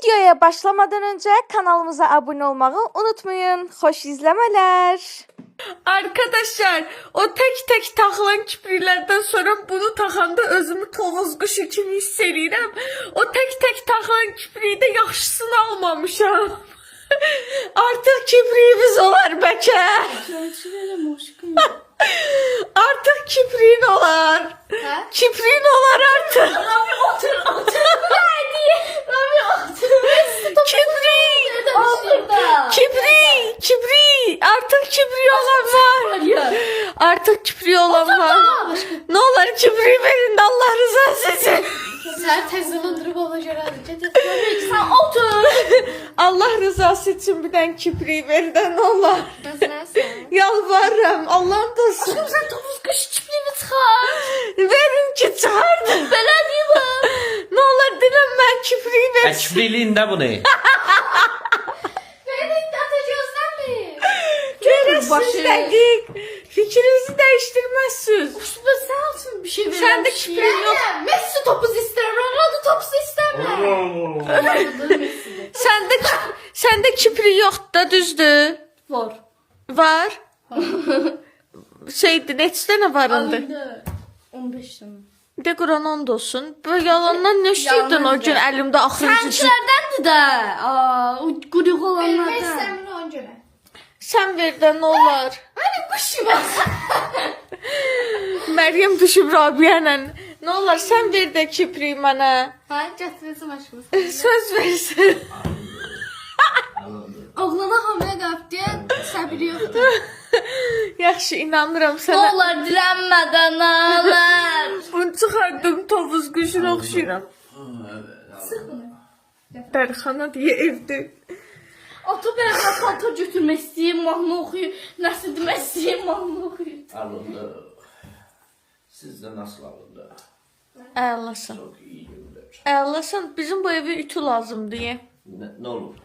Videoya başlamadan önce kanalımıza abone olmayı unutmayın. Hoş izlemeler. Arkadaşlar, o tek takılan kipriklerden sonra bunu takanda özümü tovuz quşu kimi hiss edirəm. O tek takılan kipriyi de yaxşısını almamışam. Artık kipriğimiz olar bəlkə. Artık kipriğin olar. Ha? Kipriğin olar artık. Otur. Kibri. Artık kibri olan var. Artık kibri olan var. Ne olur kibri verin de Allah rızası için. Sen tezini durup olacak. Sen otur. Allah rızası için birden kibri verin de ne olur. Nasıl? Yalvarırım Allah'ın dostu. Aşkım sen topuz kış çiftliğimi çıkar. Verin ki çağırdım. Belə deyim. Ne olur dilem ben kibri versin. Kipriliğinde bu ne? Beni atacağız mi? Görürsünüz dedik. Fikrinizi değiştirmezsiniz. Usta sen olsun bir şey verir. Sende kipriğin yok. Messi topuz ister. Ronaldo topuz istemez. Sende kibri yok da düzdür. Var. Var. Şeydi neçə dənə varındı? 15 tane. De Quran and olsun. Böyle yalandan ne işliyordun o gün elimde axırıncı. Sankilerdendi de. O guruk olanlardan. Benim istemini 10 güne. Sen ver de ne olar. Hani kuşu var. Meryem düşüb Rabia'yla. Ne olar sen ver de kipriyi mənə. Ha, gətirəsən aşkım. Söz versin. Oğlana hamilə qalıb deyə səbri yoxdur. Yaxşı inanıram Ne sənə. olar dilənmədən ağlar. Bunu çıxardım tovuz quşuna oxşayıram. Dərxana diye evdə. Ata bərabər paltar götürmək istəyir, mahnı oxuyur. Nəsə demək istəyir, mahnı oxuyur. Alındı. Sizde nasıl alındı? Əlasın. Çok iyi görünür. Əlasın bizim bu evə ütü lazımdır. Ne olur?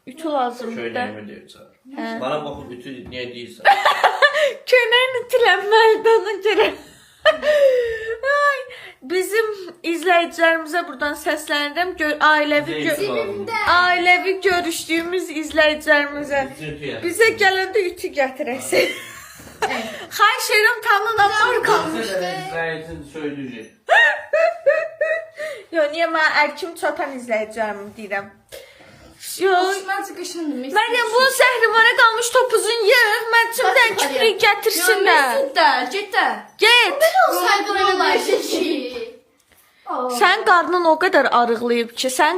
Ütü lazımdır. Şöyle mi diyorsan? Bana bakıp bütün niye değilsen? Köynəyin ütülənməlidir ona görə. Ay, bizim izləyicilərimizə buradan səslənirəm. Ailəvi görüşdüyümüz izləyicilərimizə. Bizə gələndə ütü gətirəsin. Xahiş edirəm tanınan qalmış. İzleyici söyleyecek. Yo, niyə mən ərkim çatan izləyicilərimi deyirəm. Yo, Məncə qışındır. Məryəm bunun səhrimara qalmış topuzun yığ. Mən kimdən kiprik gətirsinlər. Get də. Get. Olsaydı olaydı ki. Sən qarnın o qədər arıqlayıb ki, sən